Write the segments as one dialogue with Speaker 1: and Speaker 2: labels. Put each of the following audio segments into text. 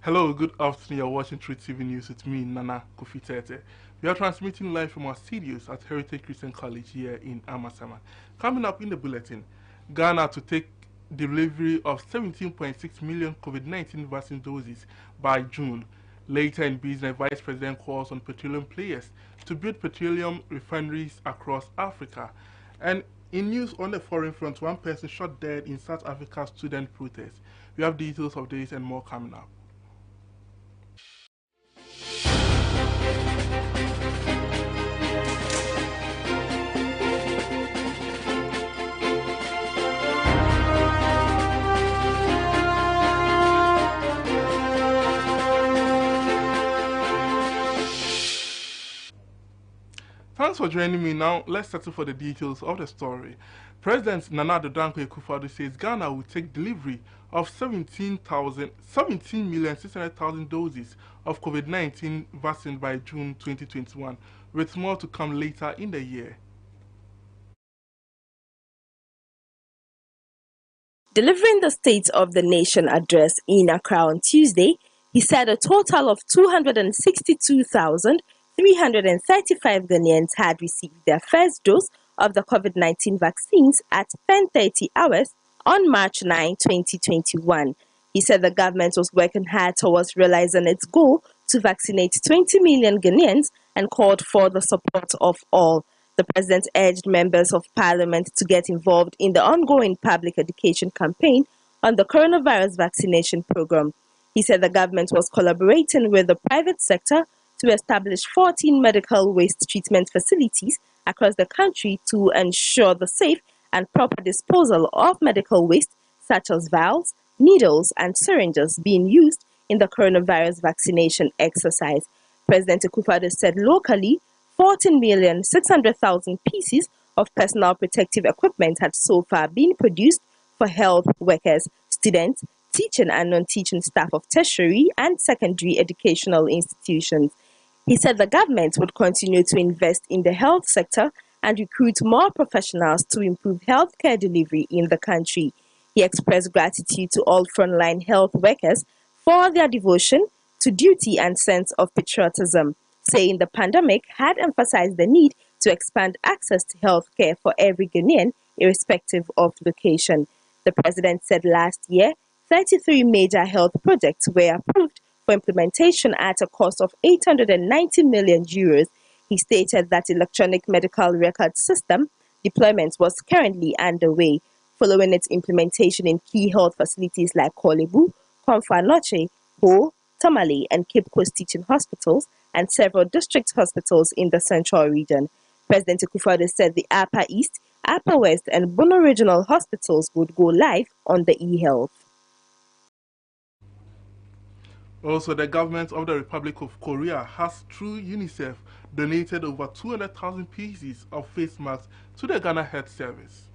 Speaker 1: Hello, good afternoon. You're watching True TV News with me, Nana Kofitete. We are transmitting live from our studios at Heritage Christian College here in Amasaman. Coming up in the bulletin, Ghana to take delivery of 17.6 million COVID-19 vaccine doses by June. Later in business, Vice President calls on petroleum players to build petroleum refineries across Africa. And in news on the foreign front, one person shot dead in South Africa's student protest. We have details of this and more coming up. Thanks for joining me. Now, let's settle for the details of the story. President Nana Addo Dankwa Akufo-Addo says Ghana will take delivery of 17,600,000 doses of COVID-19 vaccine by June 2021, with more to come later in the year.
Speaker 2: Delivering the State of the Nation address in Accra on Tuesday, he said a total of 262,335 Ghanaians had received their first dose of the COVID-19 vaccines at 10:30 hours on March 9, 2021. He said the government was working hard towards realizing its goal to vaccinate 20 million Ghanaians and called for the support of all. The president urged members of parliament to get involved in the ongoing public education campaign on the coronavirus vaccination program. He said the government was collaborating with the private sector to establish 14 medical waste treatment facilities across the country to ensure the safe and proper disposal of medical waste such as vials, needles, and syringes being used in the coronavirus vaccination exercise. President Akufo-Addo said locally, 14,600,000 pieces of personal protective equipment had so far been produced for health workers, students, teaching and non-teaching staff of tertiary and secondary educational institutions. He said the government would continue to invest in the health sector and recruit more professionals to improve healthcare delivery in the country. He expressed gratitude to all frontline health workers for their devotion to duty and sense of patriotism, saying the pandemic had emphasized the need to expand access to health care for every Ghanaian, irrespective of location. The president said last year, 33 major health projects were approved for implementation at a cost of 890 million euros. He stated that electronic medical record system deployment was currently underway, following its implementation in key health facilities like Kolebu, Komfo Anokye, Ho, Tamale, and Cape Coast teaching hospitals, and several district hospitals in the central region. President Akufo-Addo said the Upper East, Upper West, and Bono regional hospitals would go live on the e-health.
Speaker 1: Also, the government of the Republic of Korea has, through UNICEF, donated over 200,000 pieces of face masks to the Ghana Health Service.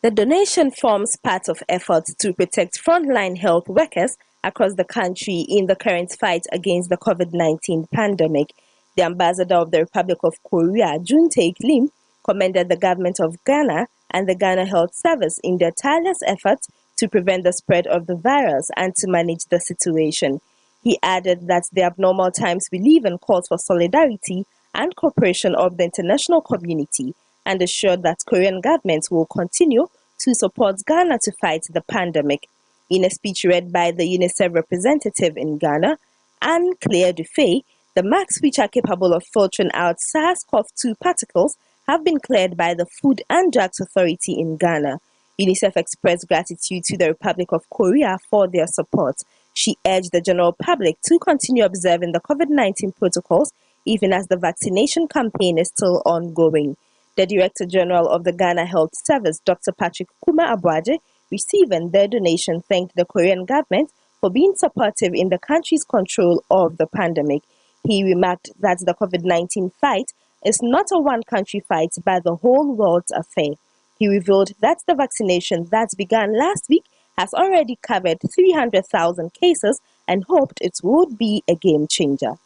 Speaker 2: The donation forms part of efforts to protect frontline health workers across the country in the current fight against the COVID-19 pandemic. The ambassador of the Republic of Korea, Jun Taek Lim, commended the government of Ghana and the Ghana Health Service in their tireless efforts to prevent the spread of the virus and to manage the situation. He added that the abnormal times we live in calls for solidarity and cooperation of the international community, and assured that Korean government will continue to support Ghana to fight the pandemic. In a speech read by the UNICEF representative in Ghana, Anne-Claire Dufay, the masks which are capable of filtering out SARS-CoV-2 particles have been cleared by the Food and Drugs Authority in Ghana. UNICEF expressed gratitude to the Republic of Korea for their support. She urged the general public to continue observing the COVID-19 protocols even as the vaccination campaign is still ongoing. The Director General of the Ghana Health Service, Dr. Patrick Kuma Abuaje, receiving their donation, thanked the Korean government for being supportive in the country's control of the pandemic. He remarked that the COVID-19 fight is not a one-country fight but the whole world's affair. He revealed that the vaccination that began last week has already covered 300,000 cases and hoped it would be a game changer.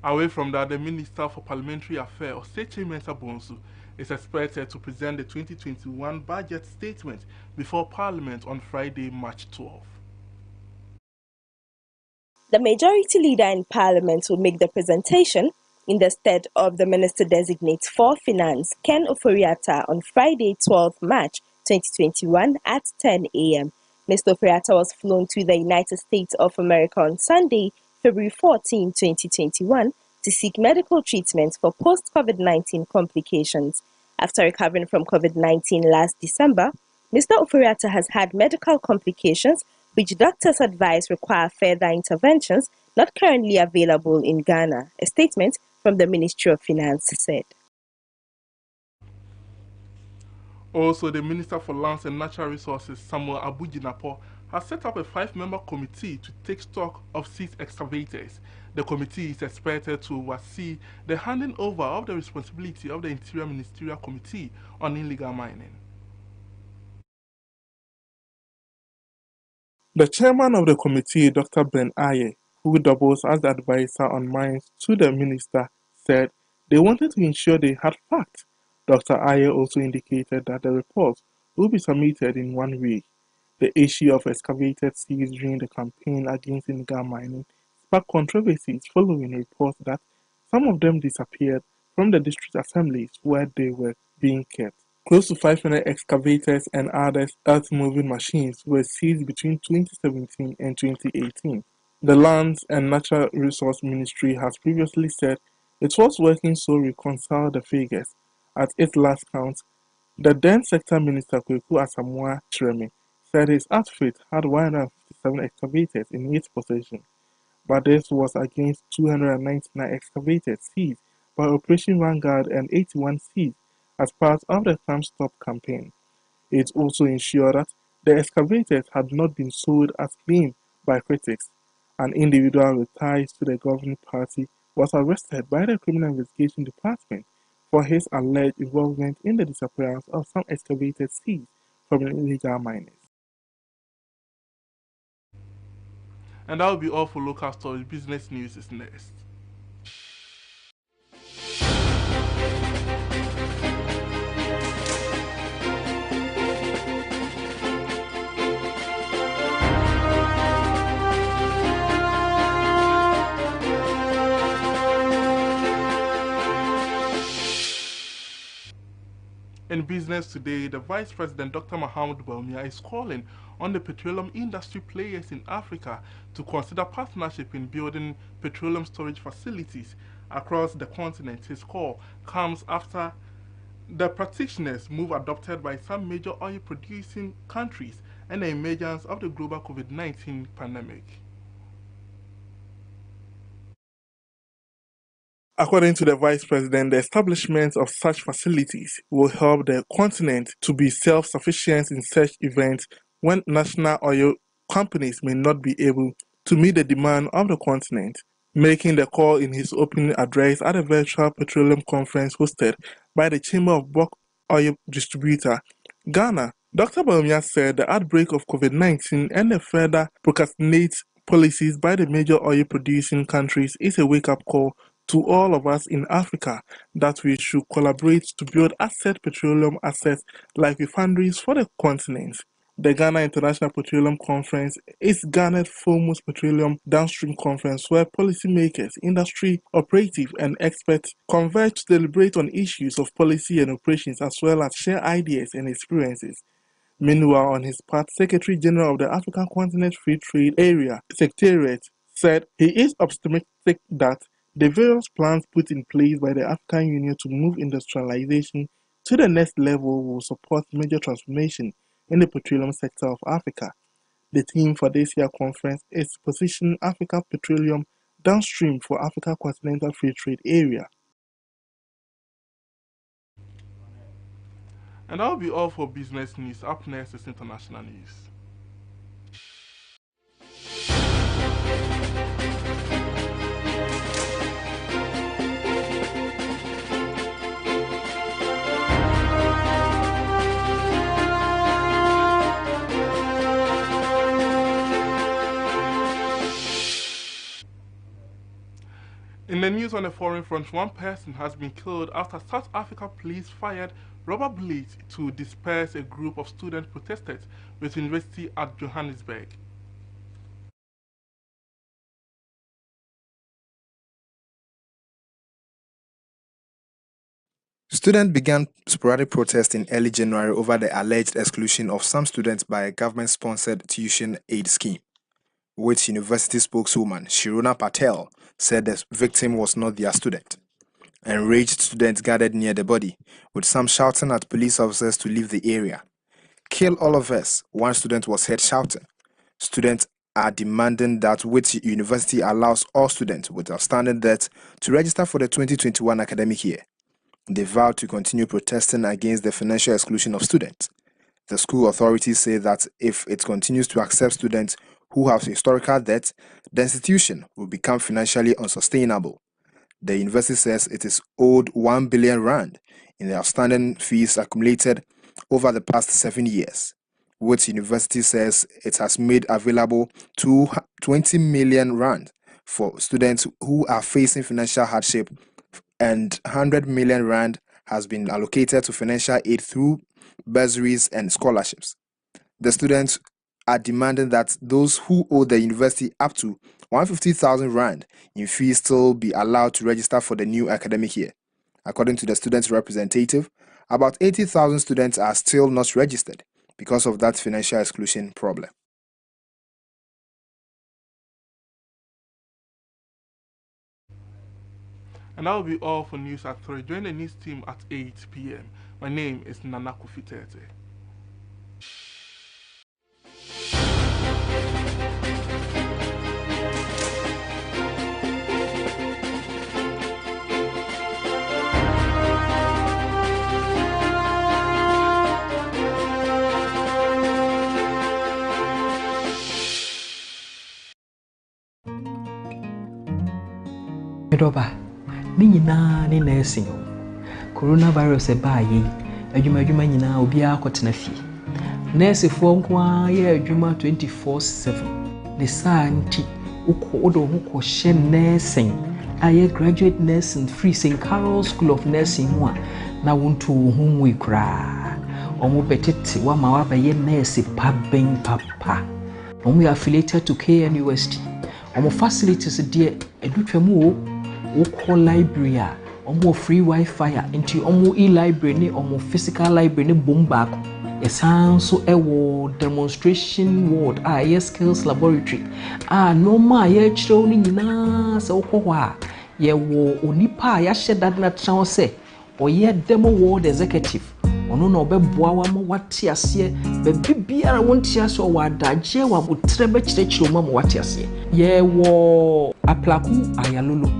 Speaker 1: Away from that, the Minister for Parliamentary Affairs, Osechi Mensah Bonsu, is expected to present the 2021 budget statement before Parliament on Friday, March 12.
Speaker 2: The majority leader in Parliament will make the presentation in the stead of the Minister-designate for Finance, Ken Ofori-Atta, on Friday, 12 March 2021 at 10 a.m. Mr. Ofori-Atta was flown to the United States of America on Sunday, February 14, 2021, to seek medical treatment for post-COVID-19 complications. After recovering from COVID-19 last December, Mr. Ofori-Atta has had medical complications which doctors advise require further interventions not currently available in Ghana, a statement from the Ministry of Finance said.
Speaker 1: Also, the Minister for Lands and Natural Resources, Samuel Abu-Jinapor, has set up a 5-member committee to take stock of seized excavators. The committee is expected to oversee the handing over of the responsibility of the Interior Ministerial Committee on Illegal Mining. The chairman of the committee, Dr. Ben Aye, who doubles as the advisor on mines to the minister, said they wanted to ensure they had facts. Dr. Aye also indicated that the report will be submitted in 1 week. The issue of excavated seized during the campaign against illegal mining sparked controversies following reports that some of them disappeared from the district assemblies where they were being kept. Close to 500 excavators and other earth-moving machines were seized between 2017 and 2018. The Lands and Natural Resource Ministry has previously said it was working to reconcile the figures. At its last count, the then Sector Minister Kweku Asamoah Chiremi said his outfit had 157 excavators in its possession, but this was against 299 excavators seized by Operation Vanguard and 81 seized as part of the Farm Stop campaign. It also ensured that the excavators had not been sold as claimed by critics. An individual with ties to the governing party was arrested by the Criminal Investigation Department for his alleged involvement in the disappearance of some excavators seized from illegal miners. And that will be all for local stories. Business news is next. In business today, the Vice President Dr. Mahamudu Bawumia is calling on the petroleum industry players in Africa to consider partnership in building petroleum storage facilities across the continent. His call comes after the practitioners' move adopted by some major oil producing countries and the emergence of the global COVID-19 pandemic. According to the Vice President, the establishment of such facilities will help the continent to be self-sufficient in such events when national oil companies may not be able to meet the demand of the continent. Making the call in his opening address at a virtual petroleum conference hosted by the Chamber of Bulk Oil Distributor, Ghana, Dr. Bawumia said the outbreak of COVID-19 and the further procrastinate policies by the major oil producing countries is a wake-up call to all of us in Africa that we should collaborate to build petroleum assets like refineries for the continent. The Ghana International Petroleum Conference is Ghana's foremost petroleum downstream conference where policymakers, industry operatives, and experts converge to deliberate on issues of policy and operations as well as share ideas and experiences. Meanwhile, on his part, Secretary General of the African Continent Free Trade Area Secretariat said he is optimistic that the various plans put in place by the African Union to move industrialization to the next level will support major transformation in the petroleum sector of Africa. The theme for this year's conference is Position Africa Petroleum Downstream for Africa Continental Free Trade Area. And that will be all for business news. Up next is international news. In the news on the foreign front, one person has been killed after South Africa police fired rubber bullets to disperse a group of student protesters with university at Johannesburg.
Speaker 3: Students began sporadic protests in early January over the alleged exclusion of some students by a government-sponsored tuition aid scheme, which university spokeswoman Shirona Patel said the victim was not their student. Enraged students gathered near the body, with some shouting at police officers to leave the area. "Kill all of us," one student was heard shouting. Students are demanding that Wits University allows all students with outstanding debt to register for the 2021 academic year. They vowed to continue protesting against the financial exclusion of students. The school authorities say that if it continues to accept students who have historical debt, the institution will become financially unsustainable. The university says it is owed 1 billion rand in the outstanding fees accumulated over the past 7 years. Wits University says it has made available 20 million rand for students who are facing financial hardship, and 100 million rand has been allocated to financial aid through bursaries and scholarships. The students are demanding that those who owe the university up to 150,000 rand in fees still be allowed to register for the new academic year. According to the students' representative, about 80,000 students are still not registered because of that financial exclusion problem.
Speaker 1: And that will be all for News at 3. Join the news team at 8 p.m. My name is Nana Kofitete.
Speaker 4: Medoba, ni nyinaa ne nursing. Coronavirus eba yi, adwuma nyinaa obi akotena fie. Nurse fo nko a ye adwuma 24/7. Ne saa nti odo ho ko hye nursing. Aye graduate nursing free St. Carol School of Nursing ho a na wonto ho mu ikura. Omo betete wa ma wa baye nurse paben papa. Omo affiliated to KNUST. Omo facilities de edutwamu o Woko library a omo free Wi-Fi into omo e-library ne omo physical library ne bomba ko. Esan so ewo demonstration ward skills laboratory normal ye chiro ni nyina se woko ho a ye wo onipa ya hyeda na tran se oye demo ward executive ono na obeboa wa mo wate ase be bibiara wonte ase o wadaje wa botre be chirechiro mo wate ase ye wo aplaku ayalolo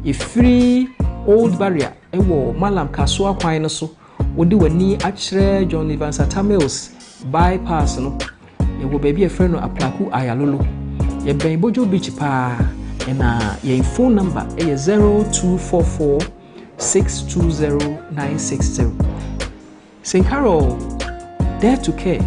Speaker 4: a free old barrier ewo malam kasua kwan no so wodi wani achre John Evans Atamils bypass no ewo baby e friend no aplaku ayalolo ye ben bojo beach pa na ye phone number e 0244 620 960. St. Carol, dare to care.